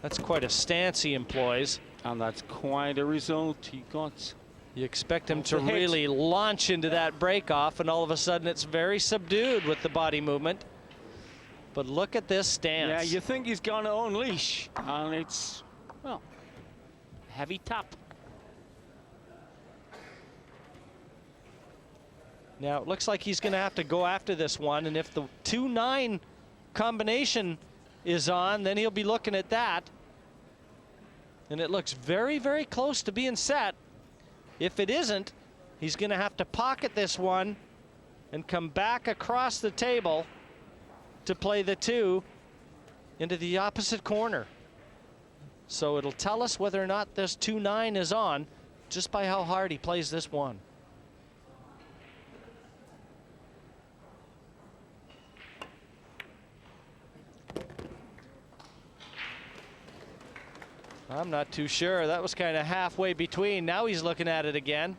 That's quite a stance he employs. And that's quite a result he got. You expect him to really launch into that break off, and all of a sudden it's very subdued with the body movement. But look at this stance. Yeah, you think he's going to unleash, and it's, well, heavy tap. Now it looks like he's going to have to go after this one, and if the 2-9 combination is on, then he'll be looking at that. And it looks very, very close to being set. If it isn't, he's going to have to pocket this one and come back across the table to play the 2 into the opposite corner. So it'll tell us whether or not this 2-9 is on just by how hard he plays this one. I'm not too sure. That was kind of halfway between. Now he's looking at it again.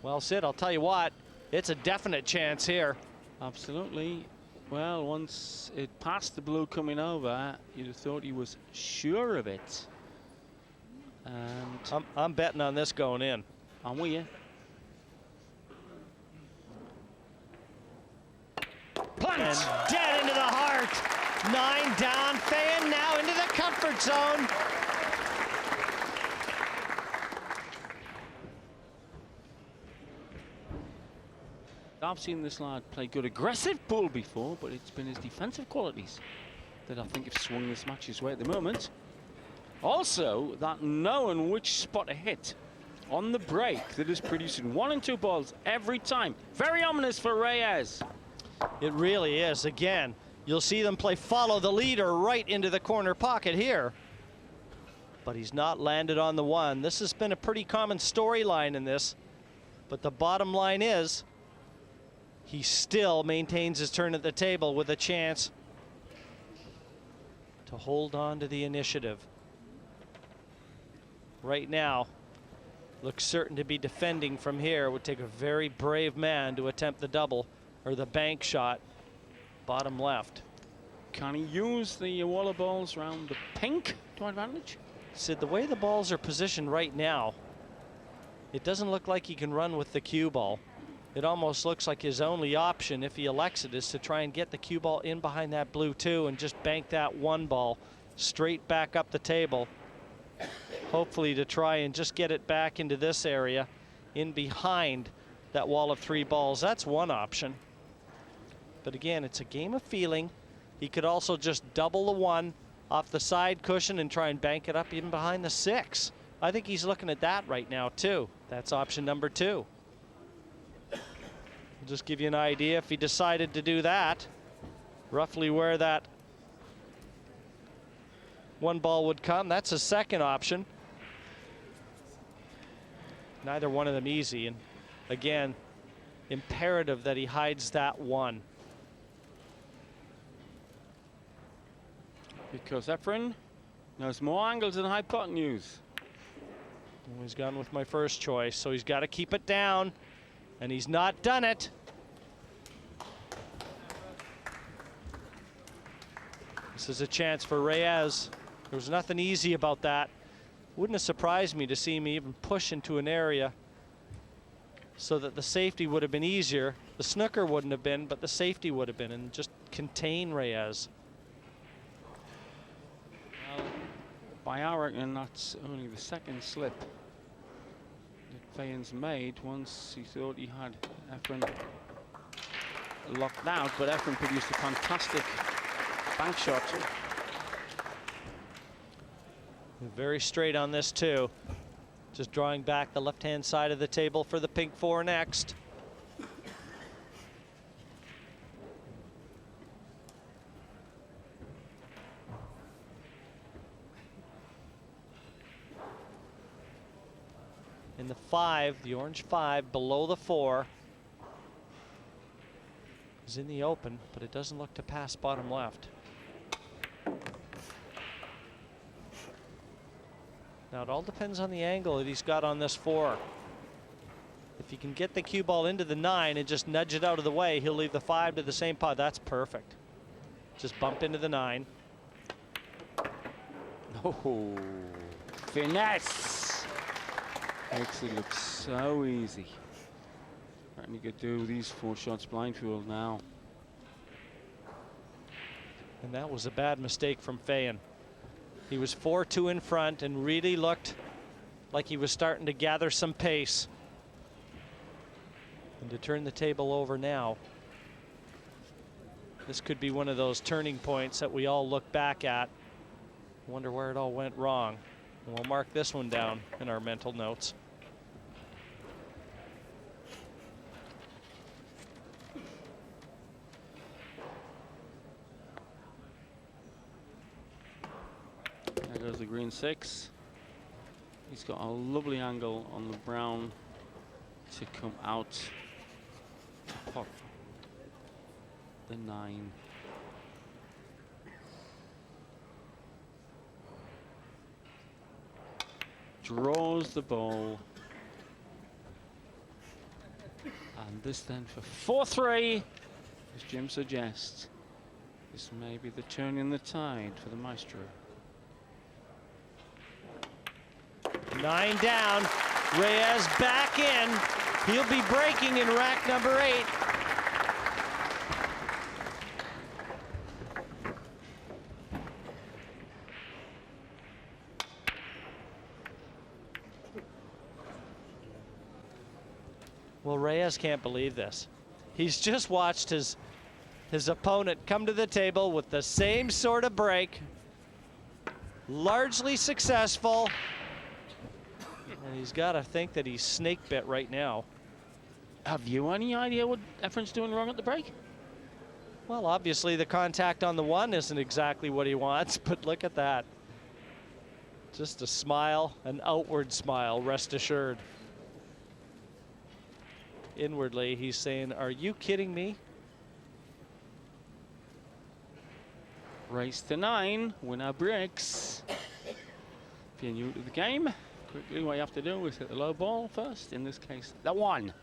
Well, Sid, I'll tell you what, it's a definite chance here. Absolutely. Well, once it passed the blue coming over, you'd have thought he was sure of it. And I'm betting on this going in. I'm with you. Punch! And dead into the heart. 9 down. Feyen now into the comfort zone. I've seen this lad play good aggressive pool before, but it's been his defensive qualities that I think have swung this match his way at the moment. Also, that knowing which spot to hit on the break that is producing 1 and 2 balls every time. Very ominous for Reyes. It really is. Again, you'll see them play follow the leader right into the corner pocket here. But he's not landed on the 1. This has been a pretty common storyline in this. But the bottom line is, he still maintains his turn at the table with a chance to hold on to the initiative. Right now, looks certain to be defending from here. It would take a very brave man to attempt the double or the bank shot, bottom left. Can he use the wall of balls around the pink to advantage? Sid, the way the balls are positioned right now, it doesn't look like he can run with the cue ball. It almost looks like his only option, if he elects it, is to try and get the cue ball in behind that blue 2 and just bank that 1 ball straight back up the table. Hopefully to try and just get it back into this area in behind that wall of 3 balls. That's one option. But again, it's a game of feeling. He could also just double the 1 off the side cushion and try and bank it up even behind the 6. I think he's looking at that right now too. That's option number 2. I'll just give you an idea if he decided to do that, roughly where that 1 ball would come. That's a second option. Neither one of them easy, and again, imperative that he hides that 1. Because Efren knows more angles than hypotenuse. He's gone with my first choice, so he's got to keep it down, and he's not done it. This is a chance for Reyes. There was nothing easy about that. Wouldn't have surprised me to see me even push into an area so that the safety would have been easier. The snooker wouldn't have been, but the safety would have been, and just contain Reyes. Well, by our reckoning, that's only the second slip that Feyen's made once he thought he had Efren locked out, but Efren produced a fantastic bank shot. Very straight on this too. Just drawing back the left-hand side of the table for the pink 4 next. In the 5, the orange 5 below the 4 is in the open, but it doesn't look to pass bottom left. Now it all depends on the angle that he's got on this 4. If he can get the cue ball into the 9 and just nudge it out of the way, he'll leave the 5 to the same pot. That's perfect. Just bump into the 9. Oh, finesse! Makes it look so easy. Right, we could do these 4 shots blindfold now. And that was a bad mistake from Feyen. He was 4-2 in front and really looked like he was starting to gather some pace. And to turn the table over now, this could be one of those turning points that we all look back at. Wonder where it all went wrong. And we'll mark this one down in our mental notes. There goes the green 6. He's got a lovely angle on the brown to come out to pot the 9. Draws the ball. And this then for 4-3, as Jim suggests. This may be the turn in the tide for the Maestro. 9 down. Reyes back in. He'll be breaking in rack number 8. Well, Reyes can't believe this. He's just watched his opponent come to the table with the same sort of break. Largely successful. And he's got to think that he's snake bit right now. Have you any idea what Efren's doing wrong at the break? Well, obviously the contact on the 1 isn't exactly what he wants, but look at that. Just a smile, an outward smile, rest assured. Inwardly, he's saying, are you kidding me? Race to 9, winner breaks. If you're new to the game, quickly what you have to do is hit the low ball first, in this case, the 1.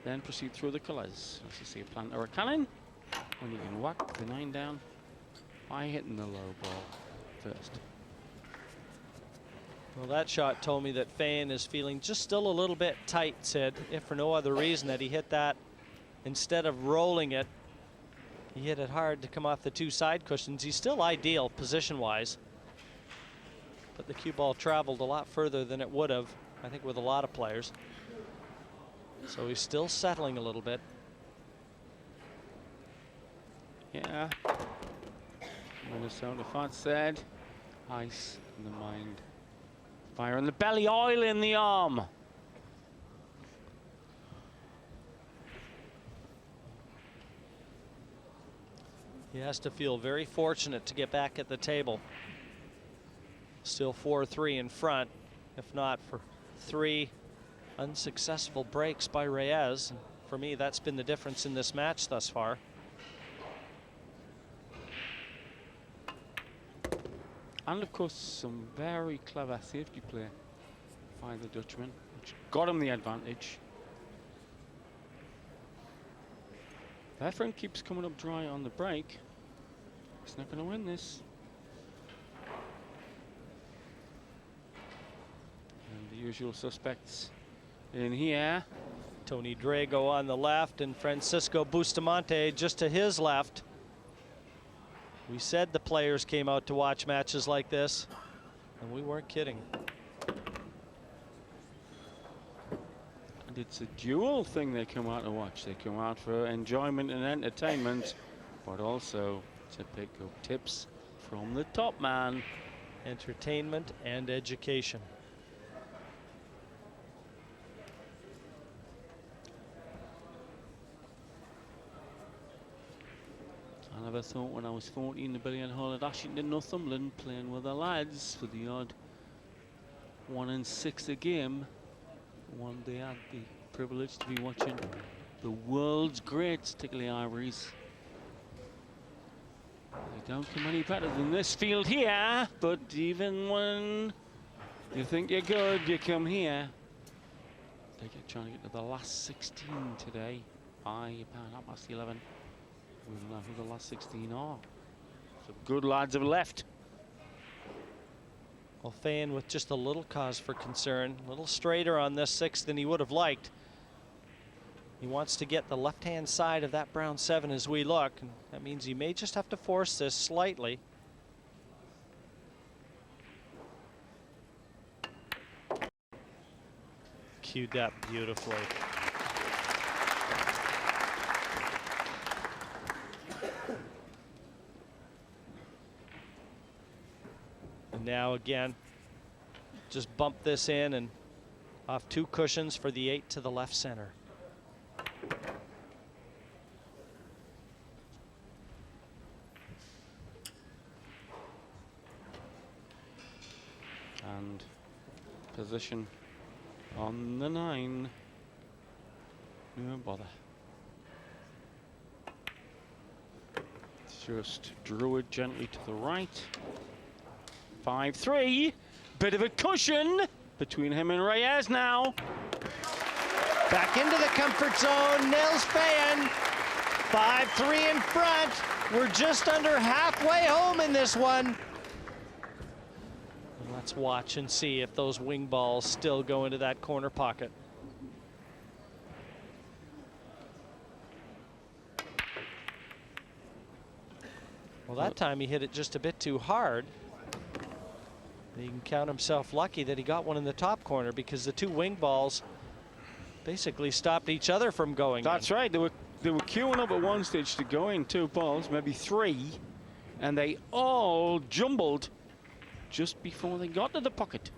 Then proceed through the colours. As you see a plant or a cannon, and you can whack the 9 down by hitting the low ball first. Well, that shot told me that Feyen is feeling just still a little bit tight, Sid, if for no other reason that he hit that instead of rolling it. He hit it hard to come off the 2 side cushions. He's still ideal position-wise, but the cue ball traveled a lot further than it would have, I think, with a lot of players. So he's still settling a little bit. Yeah. Minnesota Font said, ice in the mind. Fire in the belly, oil in the arm. He has to feel very fortunate to get back at the table. Still 4-3 in front, if not for 3 unsuccessful breaks by Reyes. For me, that's been the difference in this match thus far. And of course, some very clever safety play by the Dutchman, which got him the advantage. Efren keeps coming up dry on the break. He's not going to win this. And the usual suspects in here. Tony Drago on the left and Francisco Bustamante just to his left. We said the players came out to watch matches like this, and we weren't kidding. And it's a dual thing they come out to watch. They come out for enjoyment and entertainment, but also to pick up tips from the top man. Entertainment and education. I never thought when I was 14 the Billion Hall at Ashington, Northumberland, playing with the lads for the odd 1 and 6 a game. One day I had the privilege to be watching the world's greats, particularly Ivories. They don't come any better than this field here, but even when you think you're good, you come here. They're trying to get to the last 16 today by about 11. We don't know who the last 16 are. Some good lads have left. Well, Feyen with just a little cause for concern. A little straighter on this 6 than he would have liked. He wants to get the left-hand side of that brown 7 as we look. And that means he may just have to force this slightly. Cued that beautifully. And now again, just bump this in and off 2 cushions for the 8 to the left center. And position on the 9. No bother. Just drew it gently to the right. 5-3. Bit of a cushion between him and Reyes now. Back into the comfort zone. Niels Feijen. 5-3 in front. We're just under halfway home in this one. Let's watch and see if those wing balls still go into that corner pocket. Well, that time he hit it just a bit too hard. He can count himself lucky that he got one in the top corner, because the 2 wing balls basically stopped each other from going. That's right. They were queuing up at one stage to go in 2 balls, maybe 3, and they all jumbled just before they got to the pocket.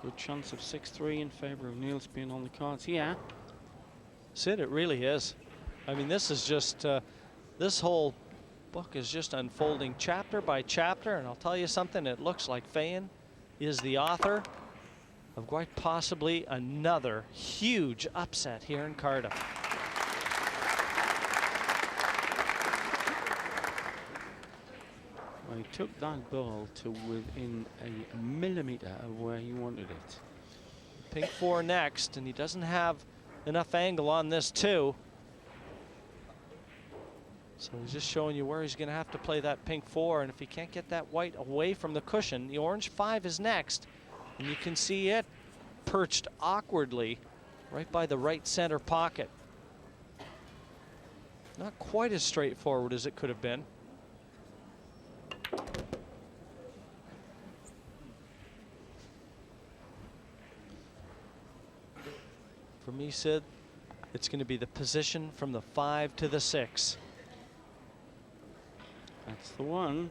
Good chance of 6-3 in favor of Niels being on the cards here. Sid, it really is. I mean, this is just, this whole book is just unfolding chapter by chapter, and I'll tell you something, it looks like Feyen is the author of quite possibly another huge upset here in Cardiff. Well, he took that ball to within a millimetre of where he wanted it. Pink 4 next, and he doesn't have enough angle on this 2. So he's just showing you where he's going to have to play that pink 4, and if he can't get that white away from the cushion, the orange 5 is next, and you can see it perched awkwardly right by the right center pocket. Not quite as straightforward as it could have been. For me, Sid, it's going to be the position from the 5 to the 6. That's the one.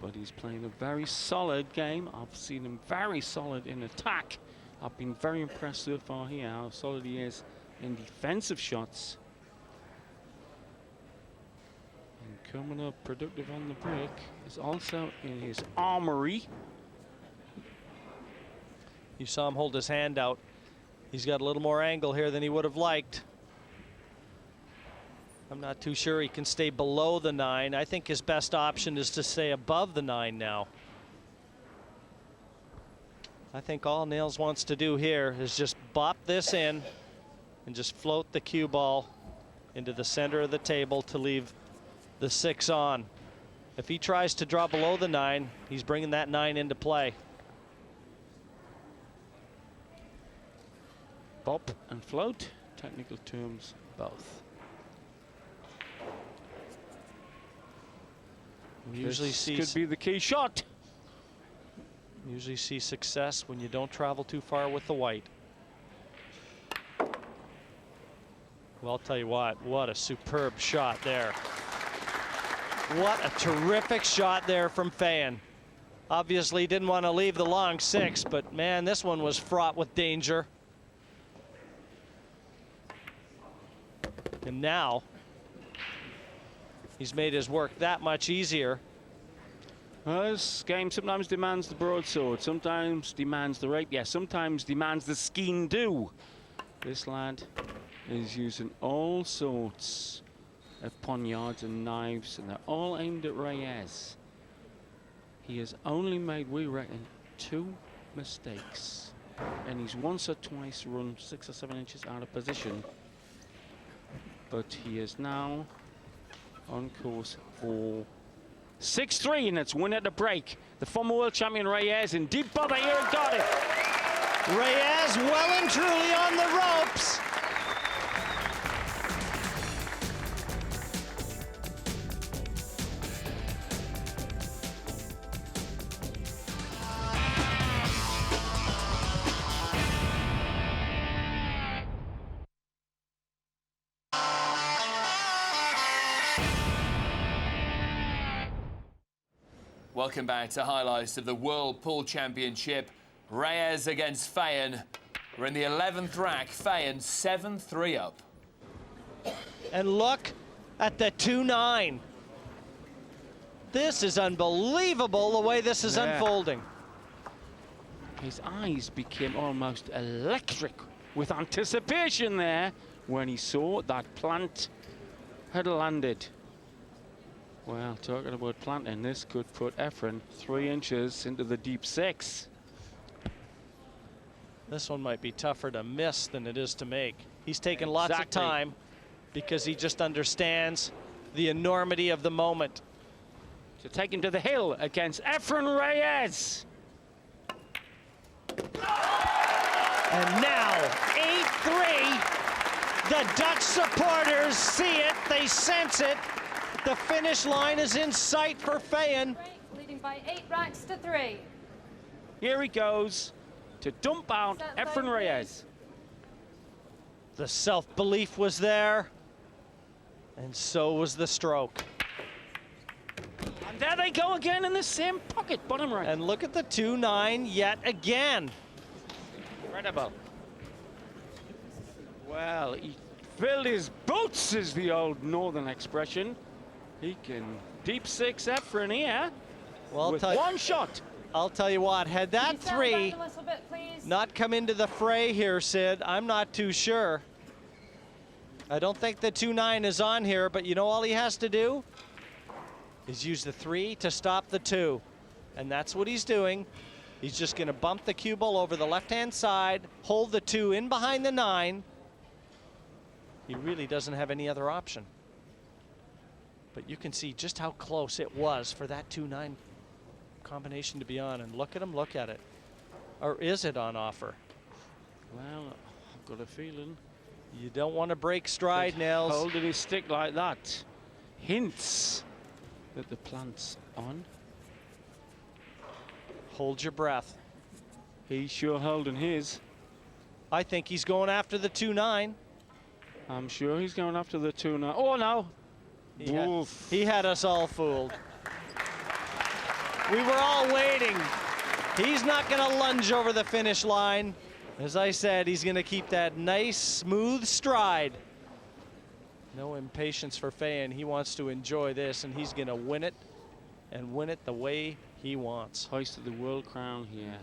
But he's playing a very solid game. I've seen him very solid in attack. I've been very impressed so far here how solid he is in defensive shots. And coming up productive on the break is also in his armory. You saw him hold his hand out. He's got a little more angle here than he would have liked. I'm not too sure he can stay below the 9. I think his best option is to stay above the 9 now. I think all Niels wants to do here is just bop this in and just float the cue ball into the center of the table to leave the 6 on. If he tries to draw below the 9, he's bringing that 9 into play. Bop and float, technical terms, both. This could be the key shot. Usually see success when you don't travel too far with the white. Well, I'll tell you what a superb shot there. What a terrific shot there from Feyen. Obviously didn't want to leave the long 6, but man, this one was fraught with danger. And now he's made his work that much easier. Well, this game sometimes demands the broadsword, sometimes demands the rapier, sometimes demands the skein do. This lad is using all sorts of poniards and knives, and they're all aimed at Reyes. He has only made, we reckon, 2 mistakes, and he's once or twice run 6 or 7 inches out of position. but he is now on course for 6-3, and it's win at the break. The former world champion Reyes in deep bother here and got it. Reyes well and truly on the ropes. Welcome back to highlights of the World Pool Championship. Reyes against Feyen. We're in the 11th rack. Feyen 7-3 up. And look at the 2-9. This is unbelievable the way this is unfolding. His eyes became almost electric with anticipation there when he saw that plant had landed. Well, talking about planting, this could put Efren 3 inches into the deep 6. This one might be tougher to miss than it is to make. He's taken lots of time because he just understands the enormity of the moment. To take him to the hill against Efren Reyes. And now, 8-3. The Dutch supporters see it, they sense it. The finish line is in sight for Feyen. Leading by 8 racks to 3. Here he goes to dump out Efren Reyes. The self-belief was there, and so was the stroke. And there they go again in the same pocket, bottom right. And look at the 2-9 yet again. Incredible. Well, he filled his boots, is the old northern expression. He can deep 6 Efren here with one shot. I'll tell you what, had that 3 not come into the fray here, Sid, I'm not too sure. I don't think the 2-9 is on here, but you know all he has to do is use the 3 to stop the 2. And that's what he's doing. He's just going to bump the cue ball over the left-hand side, hold the 2 in behind the 9. He really doesn't have any other option. But you can see just how close it was for that 2-9 combination to be on. And look at him, look at it. Or is it on offer? Well, I've got a feeling. You don't want to break stride, Niels. Holding his stick like that hints that the plant's on. Hold your breath. He's sure holding his. I think he's going after the 2-9. I'm sure he's going after the 2-9. Oh, no. He had us all fooled. We were all waiting. He's not going to lunge over the finish line. As I said, he's going to keep that nice, smooth stride. No impatience for Feyen. He wants to enjoy this, and he's going to win it, and win it the way he wants. Hoisted the world crown here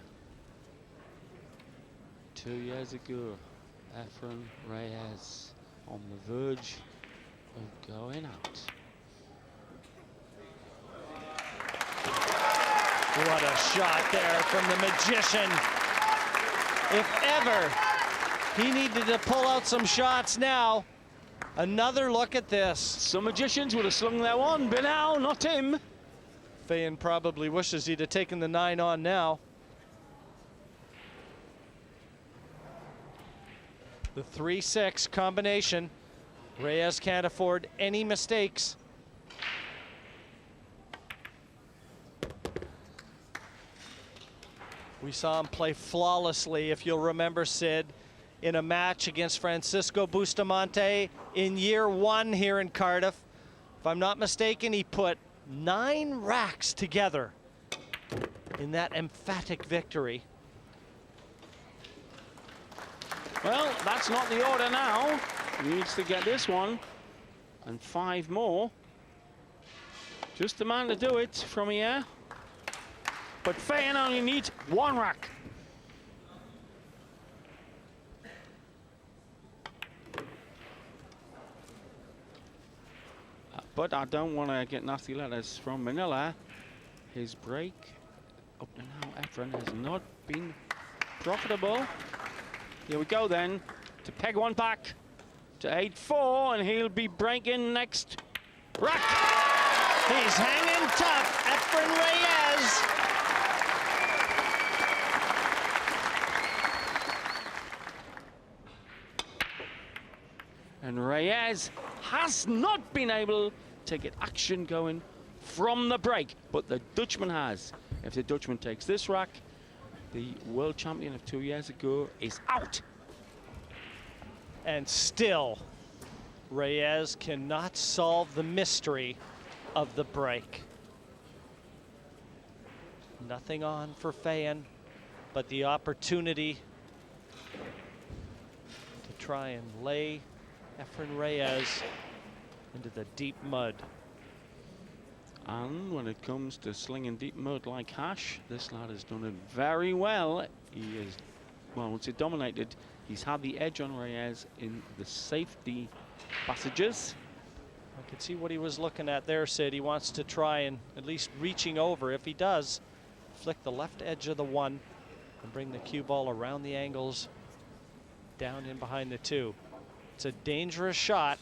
2 years ago. Efren Reyes on the verge of going out. What a shot there from the magician. If ever he needed to pull out some shots now, another look at this. Some magicians would have slung their one, but now not him. Feyen probably wishes he'd have taken the 9 on now. The 3-6 combination. Reyes can't afford any mistakes. We saw him play flawlessly, if you'll remember, Sid, in a match against Francisco Bustamante in year 1 here in Cardiff. If I'm not mistaken, he put 9 racks together in that emphatic victory. Well, that's not the order now. He needs to get this one and 5 more. Just the man to do it from here. But Feyen only needs 1 rack. But I don't want to get nasty letters from Manila. His break up to now, Efren, has not been profitable. Here we go then, to peg one back. to 8-4, and he'll be breaking next rack. He's hanging tough, Efren Reyes. And Reyes has not been able to get action going from the break, but the Dutchman has. If the Dutchman takes this rack, the world champion of 2 years ago is out. And still, Reyes cannot solve the mystery of the break. Nothing on for Feyen, but the opportunity to try and lay Efren Reyes into the deep mud. And when it comes to slinging deep mud like hash, this lad has done it very well. He is, well, once it dominated, he's had the edge on Reyes in the safety passages. I could see what he was looking at there, Sid. He wants to try and at least reaching over. If he does, flick the left edge of the 1 and bring the cue ball around the angles down in behind the 2. It's a dangerous shot.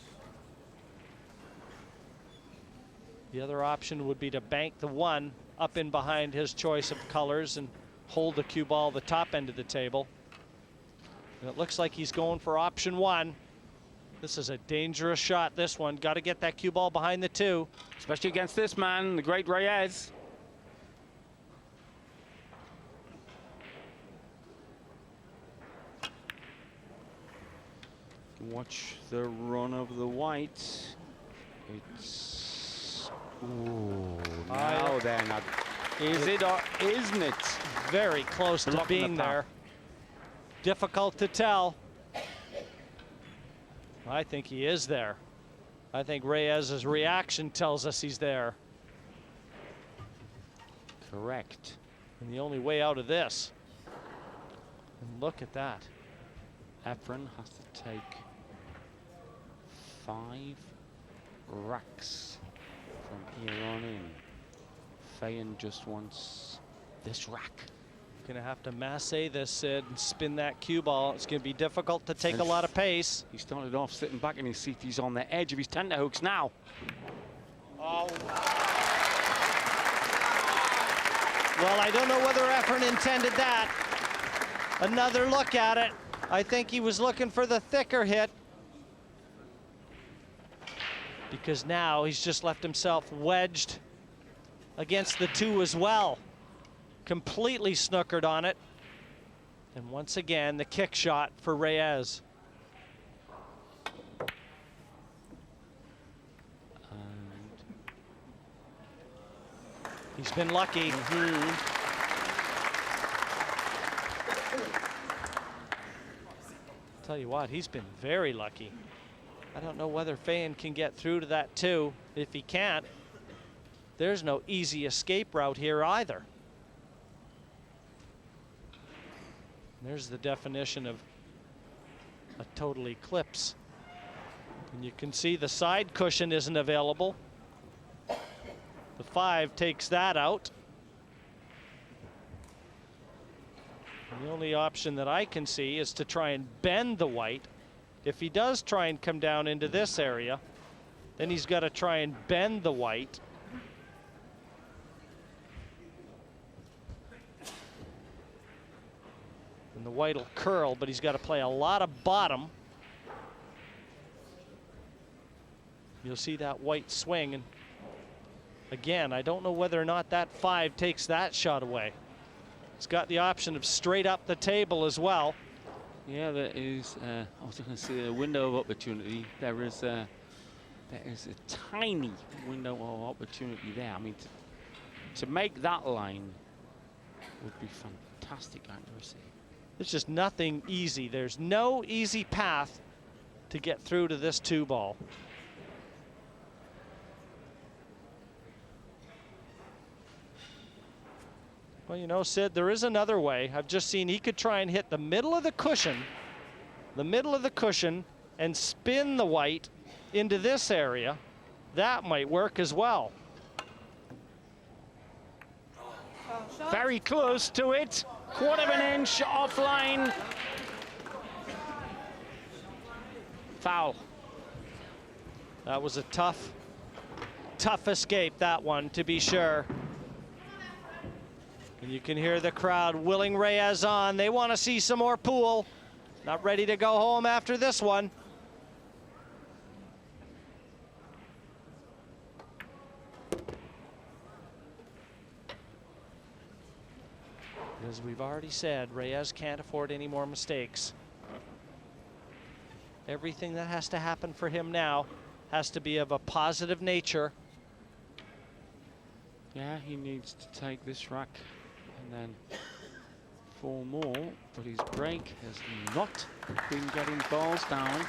The other option would be to bank the 1 up in behind his choice of colors and hold the cue ball the top end of the table. And it looks like he's going for option 1. This is a dangerous shot, this one. Got to get that cue ball behind the 2. Especially against this man, the great Reyes. Watch the run of the white. It's... Ooh, now then. Is it or isn't it? Very close to being there. Difficult to tell. I think he is there. I think Reyes' reaction tells us he's there. Correct. And the only way out of this. And look at that. Efren has to take 5 racks from here on in. Feyen just wants this rack. Gonna have to masse this, Sid, and spin that cue ball. It's gonna be difficult to take a lot of pace. He started off sitting back in his seat. He's on the edge of his tenterhooks now. Oh. Well, I don't know whether Efren intended that. Another look at it. I think he was looking for the thicker hit. Because now he's just left himself wedged against the 2 as well. Completely snookered on it. And once again, the kick shot for Reyes. And he's been lucky. Tell you what, he's been very lucky. I don't know whether Feyen can get through to that 2. If he can't, there's no easy escape route here either. There's the definition of a total eclipse. And you can see the side cushion isn't available. The 5 takes that out. And the only option that I can see is to try and bend the white. If he does try and come down into this area, then he's got to try and bend the white. And the white will curl, but he's got to play a lot of bottom. You'll see that white swing. And again, I don't know whether or not that 5 takes that shot away. It's got the option of straight up the table as well. yeah, there is, I was going to say a window of opportunity. There is a tiny window of opportunity there. I mean, to make that line would be fantastic accuracy. There's just nothing easy. There's no easy path to get through to this 2 ball. Well, you know, Sid, there is another way. I've just seen he could try and hit the middle of the cushion, and spin the white into this area. That might work as well. Very close to it. Quarter of an inch offline. Foul. That was a tough escape, that one, to be sure. And you can hear the crowd willing Reyes on. They want to see some more pool. Not ready to go home after this one. As we've already said, Reyes can't afford any more mistakes. Everything that has to happen for him now has to be of a positive nature. Yeah, he needs to take this rack and then 4 more, but his break has not been getting balls down.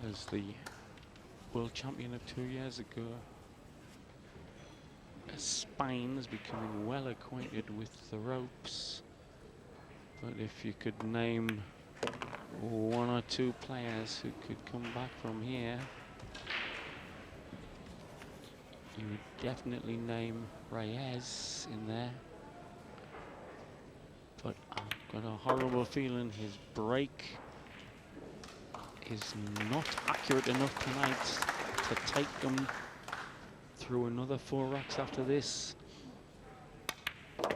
As the world champion of 2 years ago, Spain is becoming well acquainted with the ropes. But if you could name 1 or 2 players who could come back from here, you would definitely name Reyes in there. But I've got a horrible feeling his break is not accurate enough tonight to take them through another 4 racks after this. Well,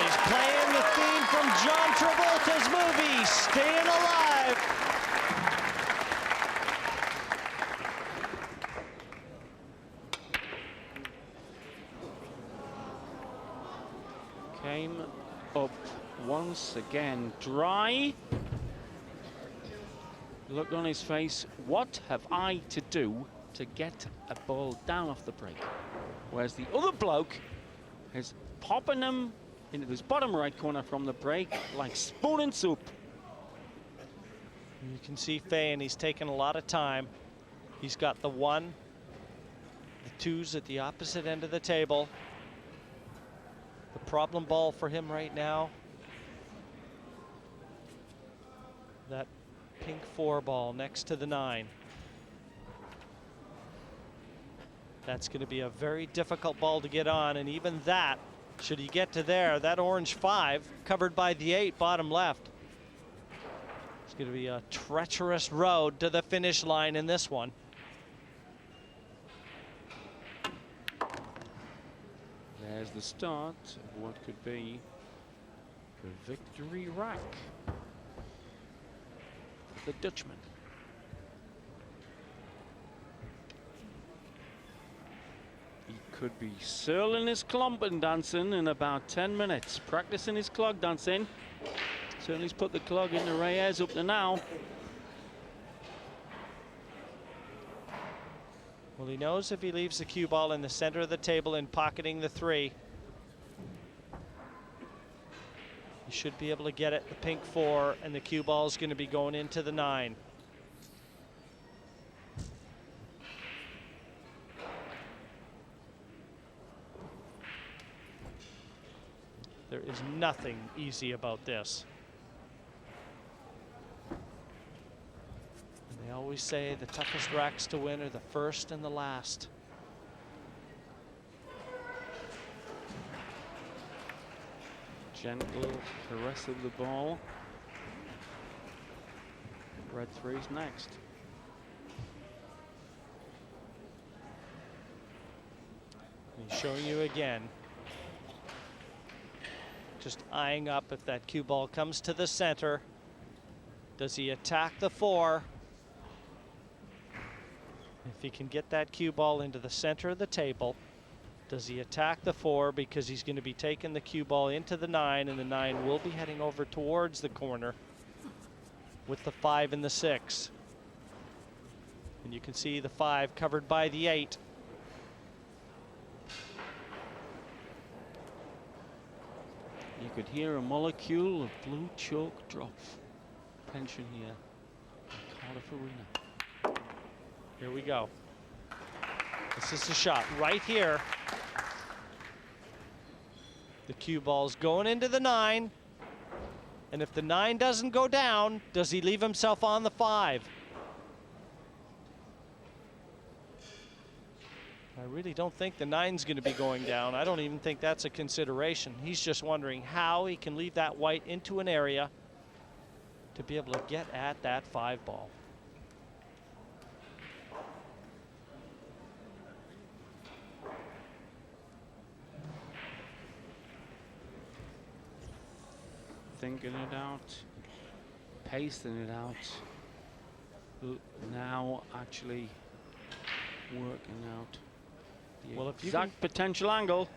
he's playing the theme from John Travolta's movie, Staying Alive. Came up once again dry. Look on his face. What have I to do to get a ball down off the break? Whereas the other bloke is popping them into this bottom right corner from the break like spoon and soup. You can see Feyen, he's taken a lot of time. He's got the 1, the 2s at the opposite end of the table. The problem ball for him right now, that pink 4 ball next to the 9. That's going to be a very difficult ball to get on, and even that, should he get to there, that orange 5 covered by the 8 bottom left. It's going to be a treacherous road to the finish line in this one. There's the start of what could be the victory rack for the Dutchman. He could be surling his clumping dancing in about 10 minutes, practicing his clog dancing. Certainly he's put the clog into Reyes up to now. Well, he knows if he leaves the cue ball in the center of the table and pocketing the 3, he should be able to get it, the pink 4, and the cue ball is going to be going into the 9. There is nothing easy about this. They always say the toughest racks to win are the first and the last. Gentle caress of the ball. Red 3's next. He's showing you again. Just eyeing up if that cue ball comes to the center. Does he attack the 4? If he can get that cue ball into the center of the table, does he attack the 4, because he's going to be taking the cue ball into the 9, and the 9 will be heading over towards the corner with the 5 and the 6. And you can see the 5 covered by the 8. You could hear a molecule of blue chalk drop. Pension here in Cardiff Arena. Here we go. This is the shot right here. The cue ball's going into the 9. And if the 9 doesn't go down, does he leave himself on the 5? I really don't think the 9's going to be going down. I don't even think that's a consideration. He's just wondering how he can leave that white into an area to be able to get at that 5 ball. Thinking it out, pasting it out, now actually working out the exact potential angle.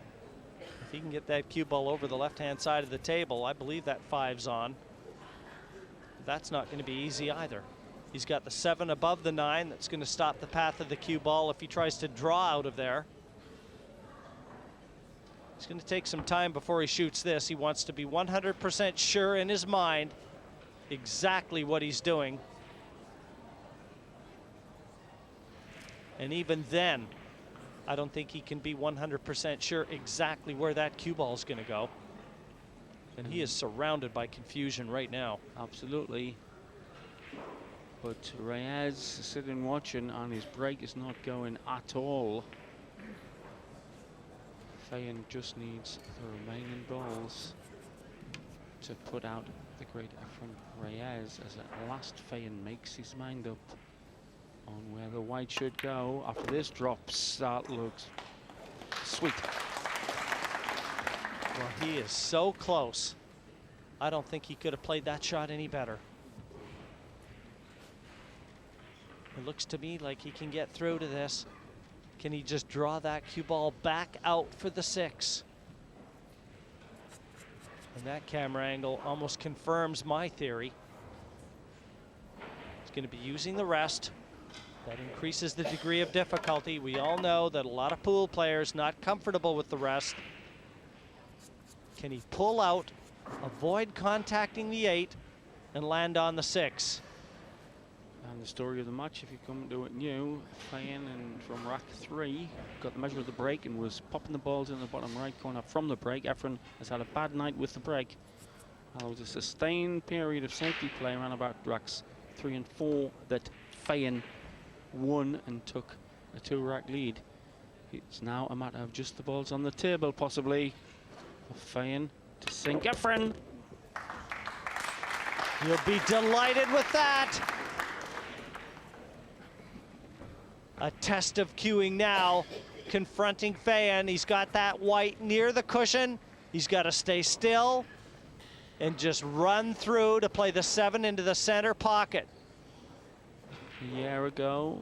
If he can get that cue ball over the left-hand side of the table, I believe that 5's on. That's not going to be easy either. He's got the 7 above the 9. That's going to stop the path of the cue ball if he tries to draw out of there. It's going to take some time before he shoots this. He wants to be 100% sure in his mind exactly what he's doing. And even then, I don't think he can be 100% sure exactly where that cue ball is going to go. And he is surrounded by confusion right now. Absolutely. But Reyes is sitting watching, and his break is not going at all. Feyen just needs the remaining balls to put out the great Efren Reyes, as at last Feyen makes his mind up on where the white should go. After this drops, that looks sweet. Well, he is so close. I don't think he could have played that shot any better. It looks to me like he can get through to this. Can he just draw that cue ball back out for the 6? And that camera angle almost confirms my theory. He's going to be using the rest. That increases the degree of difficulty. We all know that a lot of pool players not comfortable with the rest. Can he pull out, avoid contacting the 8, and land on the 6? And the story of the match, if you come to it new, Feyen and from rack 3 got the measure of the break and was popping the balls in the bottom right corner from the break. Efren has had a bad night with the break. There was a sustained period of safety play around about racks 3 and 4 that Feyen won and took a 2-rack lead. It's now a matter of just the balls on the table, possibly, for Feyen to sink Efren. You'll be delighted with that. A test of cueing now, confronting Feyen. He's got that white near the cushion. He's got to stay still and just run through to play the 7 into the center pocket. A year ago,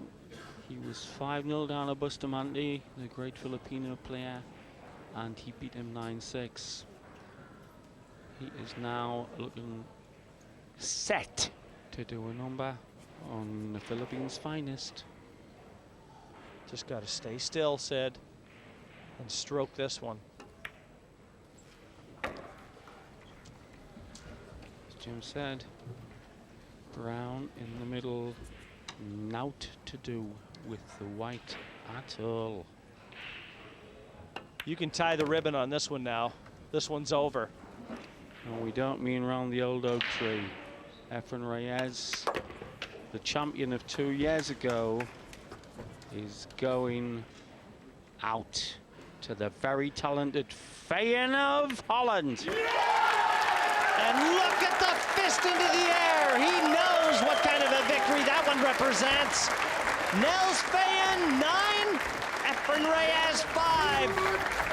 he was 5-0 down at Bustamante, the great Filipino player, and he beat him 9-6. He is now looking set to do a number on the Philippines' finest. Just got to stay still, Sid, and stroke this one. As Jim said, brown in the middle, naught to do with the white at all. You can tie the ribbon on this one now. This one's over. And we don't mean round the old oak tree. Efren Reyes, the champion of 2 years ago, is going out to the very talented Feyen of Holland. And look at the fist into the air. He knows what kind of a victory that one represents. Niels Feijen 9, Efren Reyes 5.